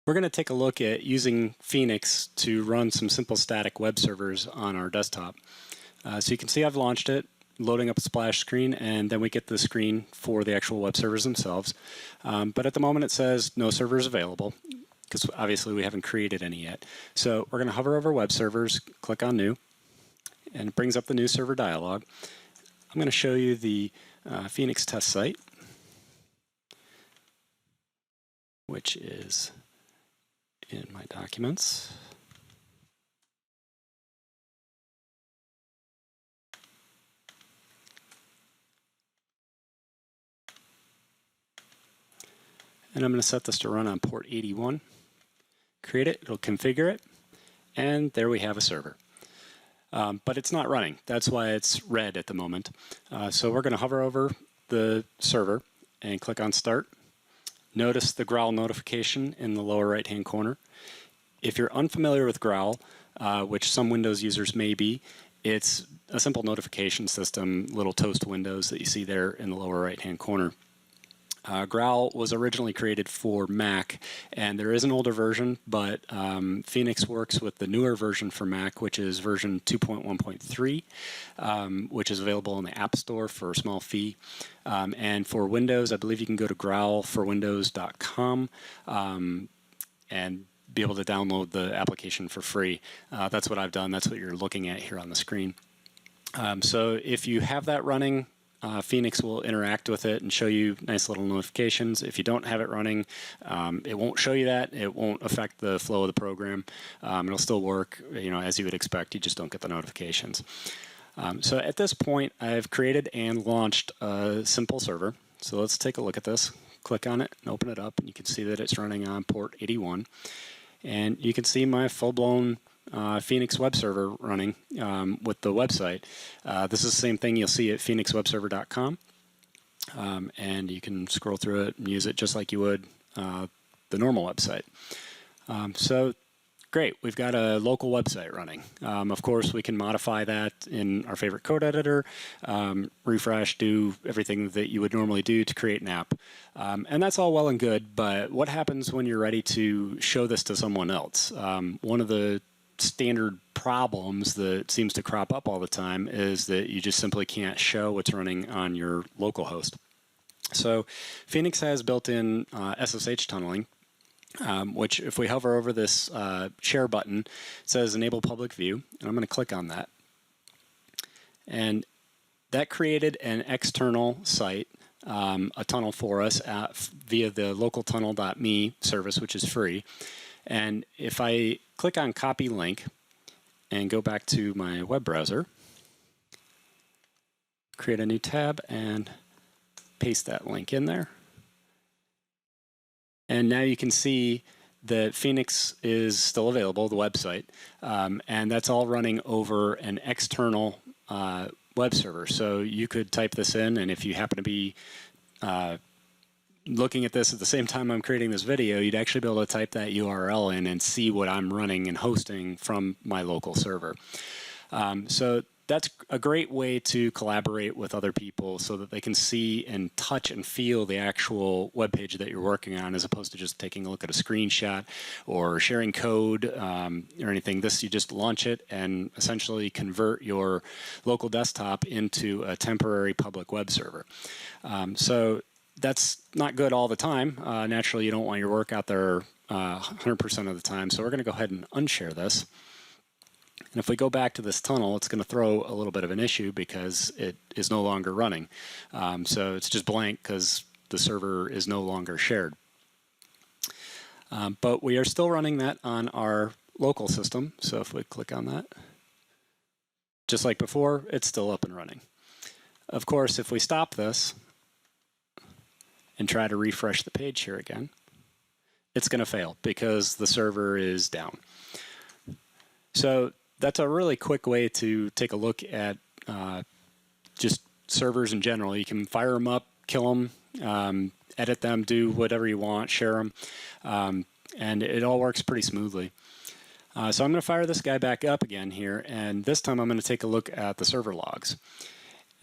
We're going to take a look at using Fenix to run some simple static web servers on our desktop. So you can see I've launched it, loading up a splash screen, and then we get the screen for the actual web servers themselves. But at the moment it says no servers available, because obviously we haven't created any yet. So we're going to hover over web servers, click on new, and it brings up the new server dialog. I'm going to show you the Fenix test site, which is in my documents. And I'm going to set this to run on port 81. Create it, it'll configure it, and there we have a server. But it's not running. That's why it's red at the moment. So we're going to hover over the server and click on Start. Notice the Growl notification in the lower right-hand corner. If you're unfamiliar with Growl, which some Windows users may be, it's a simple notification system, little toast windows that you see there in the lower right-hand corner. Growl was originally created for Mac, and there is an older version, but Fenix works with the newer version for Mac, which is version 2.1.3, which is available in the App Store for a small fee. And for Windows, I believe you can go to growlforwindows.com and be able to download the application for free. That's what I've done. That's what you're looking at here on the screen. So if you have that running, Fenix will interact with it and show you nice little notifications. If you don't have it running, it won't show you that. It won't affect the flow of the program. It'll still work, as you would expect. You just don't get the notifications. So at this point, I've created and launched a simple server. So let's take a look at this. Click on it and open it up, and you can see that it's running on port 81. And you can see my full-blown Fenix web server running with the website. This is the same thing you'll see at fenixwebserver.com, and you can scroll through it and use it just like you would the normal website. So great, we've got a local website running. Of course, we can modify that in our favorite code editor, refresh, do everything that you would normally do to create an app. And that's all well and good, but what happens when you're ready to show this to someone else? One of the standard problems that seems to crop up all the time is that you just simply can't show what's running on your local host. So Fenix has built-in SSH tunneling, which if we hover over this share button, it says enable public view, and I'm going to click on that. And that created an external site, a tunnel for us via the localtunnel.me service, which is free. And if I click on copy link and go back to my web browser, create a new tab and paste that link in there. And now you can see that Fenix is still available, the website, and that's all running over an external web server. So you could type this in, and if you happen to be looking at this at the same time I'm creating this video, you'd actually be able to type that URL in and see what I'm running and hosting from my local server. So that's a great way to collaborate with other people so that they can see and touch and feel the actual web page that you're working on, as opposed to just taking a look at a screenshot or sharing code or anything. You just launch it and essentially convert your local desktop into a temporary public web server. So that's not good all the time. Naturally, you don't want your work out there 100% of the time. So we're going to go ahead and unshare this. And if we go back to this tunnel, it's going to throw a little bit of an issue because it is no longer running. So it's just blank because the server is no longer shared. But we are still running that on our local system. So if we click on that, just like before, it's still up and running. Of course, if we stop this and try to refresh the page here again, it's going to fail because the server is down. So that's a really quick way to take a look at just servers in general. You can fire them up, kill them, edit them, do whatever you want, share them, and it all works pretty smoothly. So I'm going to fire this guy back up again here, and this time I'm going to take a look at the server logs.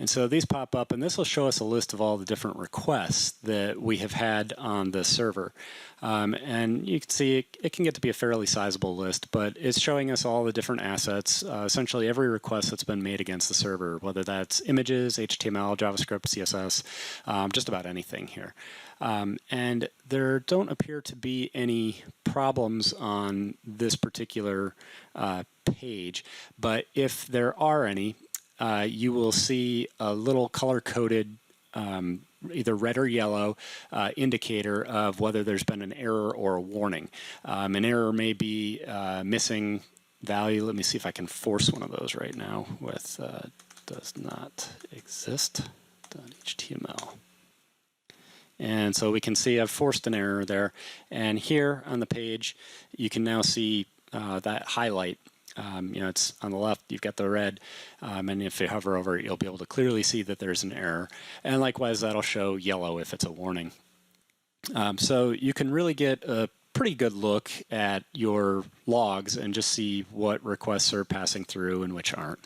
And so these pop up, and this will show us a list of all the different requests that we have had on the server. And you can see it can get to be a fairly sizable list, but it's showing us all the different assets, essentially every request that's been made against the server, whether that's images, HTML, JavaScript, CSS, just about anything here. And there don't appear to be any problems on this particular page, but if there are any, you will see a little color-coded either red or yellow indicator of whether there's been an error or a warning. An error may be missing value. Let me see if I can force one of those right now with does not exist.html. And so we can see I've forced an error there. And here on the page, you can now see that highlight. It's on the left, you've got the red, and if you hover over it, you'll be able to clearly see that there's an error. And likewise, that'll show yellow if it's a warning. So you can really get a pretty good look at your logs and just see what requests are passing through and which aren't.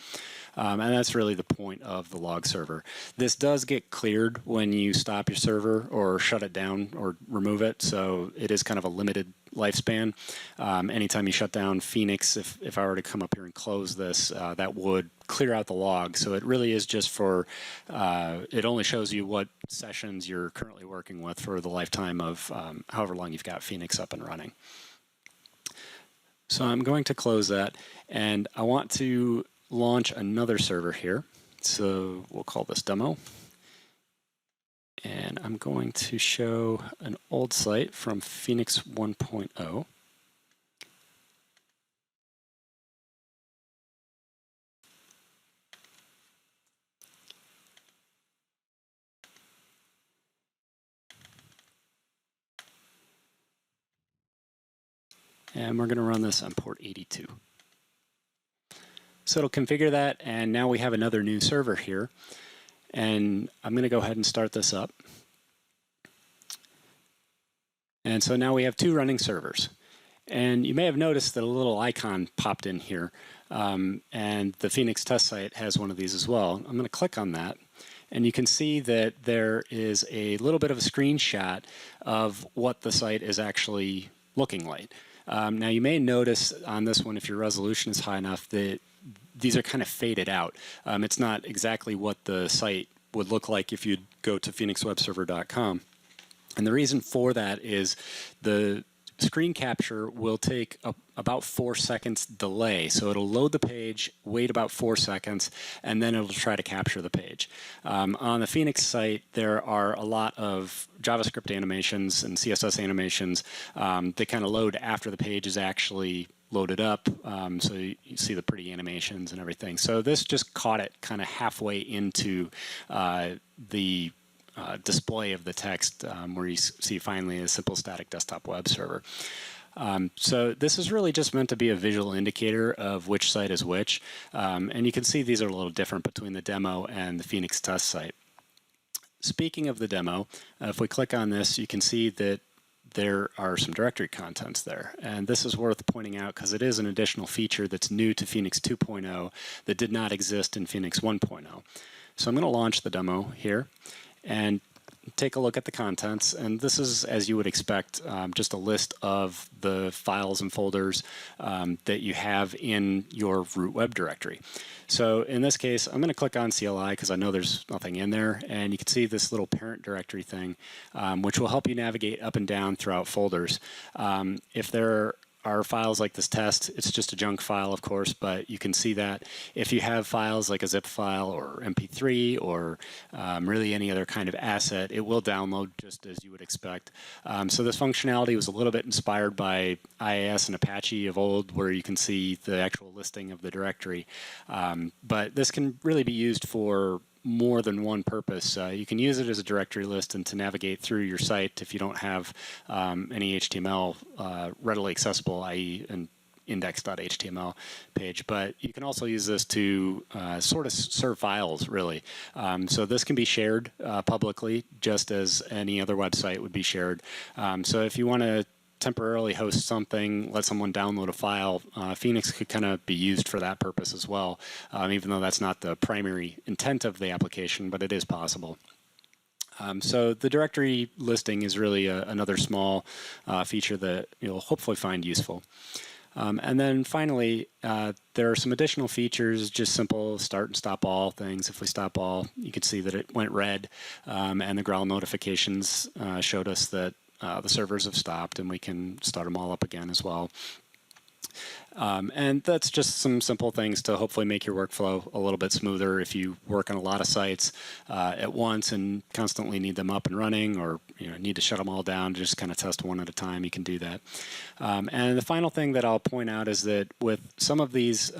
And that's really the point of the log server. This does get cleared when you stop your server or shut it down or remove it, so it is kind of a limited lifespan. Anytime you shut down Fenix, if I were to come up here and close this, that would clear out the log. So it really is just for, it only shows you what sessions you're currently working with for the lifetime of however long you've got Fenix up and running. So I'm going to close that, and I want to launch another server here. So we'll call this demo. And I'm going to show an old site from Fenix 1.0. And we're going to run this on port 82. So it'll configure that, and now we have another new server here. And I'm going to go ahead and start this up. And so now we have two running servers. And you may have noticed that a little icon popped in here. And the Fenix test site has one of these as well. I'm going to click on that. And you can see that there is a little bit of a screenshot of what the site is actually looking like. Now you may notice on this one, if your resolution is high enough, that these are kind of faded out. It's not exactly what the site would look like if you'd go to phoenixwebserver.com. And the reason for that is the screen capture will take about 4 seconds delay. So it'll load the page, wait about 4 seconds, and then it'll try to capture the page. On the Fenix site, there are a lot of JavaScript animations and CSS animations that kind of load after the page is actually loaded up. So you see the pretty animations and everything. So this just caught it kind of halfway into the display of the text where you see finally a simple static desktop web server. So this is really just meant to be a visual indicator of which site is which. And you can see these are a little different between the demo and the Fenix test site. Speaking of the demo, if we click on this, you can see that there are some directory contents there. And this is worth pointing out because it is an additional feature that's new to Fenix 2.0 that did not exist in Fenix 1.0. So I'm going to launch the demo here and take a look at the contents. And this is, as you would expect, just a list of the files and folders that you have in your root web directory. So in this case, I'm going to click on CLI because I know there's nothing in there. And you can see this little parent directory thing, which will help you navigate up and down throughout folders. If there are files like this test, it's just a junk file, of course, but you can see that. If you have files like a zip file or MP3 or really any other kind of asset, it will download just as you would expect. So this functionality was a little bit inspired by IIS and Apache of old, where you can see the actual listing of the directory. But this can really be used for more than one purpose. You can use it as a directory list and to navigate through your site if you don't have any HTML readily accessible, i.e. an index.html page. But you can also use this to sort of serve files, really. So this can be shared publicly, just as any other website would be shared. So if you want to temporarily host something, let someone download a file, Fenix could kind of be used for that purpose as well, even though that's not the primary intent of the application, but it is possible. So the directory listing is really another small feature that you'll hopefully find useful. And then finally, there are some additional features, just simple start and stop all things. If we stop all, you can see that it went red, and the growl notifications showed us that the servers have stopped, and we can start them all up again as well. And that's just some simple things to hopefully make your workflow a little bit smoother if you work on a lot of sites at once and constantly need them up and running, or need to shut them all down, just kind of test one at a time. You can do that. And the final thing that I'll point out is that with some of these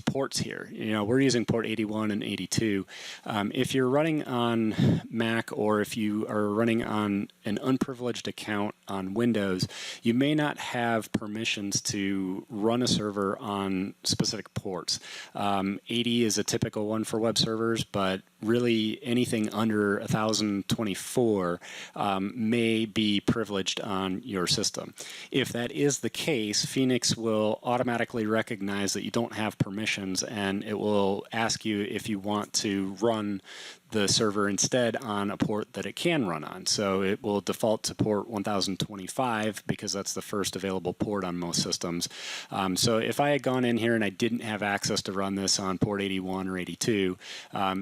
ports here, we're using port 81 and 82. If you're running on Mac, or if you are running on an unprivileged account on Windows, you may not have permissions to run a server on specific ports. 80 is a typical one for web servers, but really anything under 1024 may be privileged on your system. If that is the case, Fenix will automatically recognize that you don't have permissions, and it will ask you if you want to run the server instead on a port that it can run on. So it will default to port 1025 because that's the first available port on most systems. So if I had gone in here and I didn't have access to run this on port 81 or 82,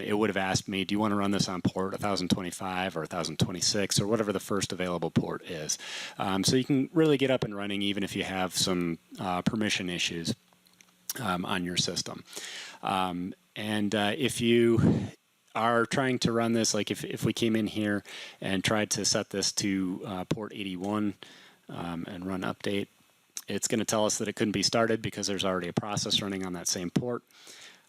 it would have asked me, do you want to run this on port 1025 or 1026 or whatever the first available port is. So you can really get up and running even if you have some permission issues on your system. And if you are trying to run this, like if we came in here and tried to set this to port 81 and run update, it's going to tell us that it couldn't be started because there's already a process running on that same port.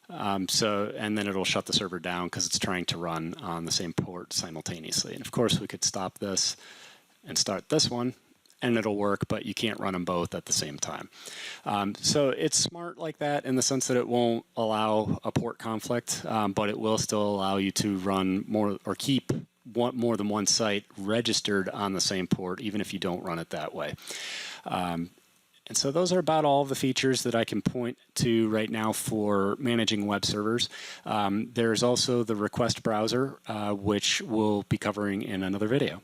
And then it'll shut the server down because it's trying to run on the same port simultaneously. And of course, we could stop this and start this one, and it'll work, but you can't run them both at the same time. So it's smart like that in the sense that it won't allow a port conflict, but it will still allow you to run more or keep more than one site registered on the same port, even if you don't run it that way. And so those are about all the features that I can point to right now for managing web servers. There's also the request browser, which we'll be covering in another video.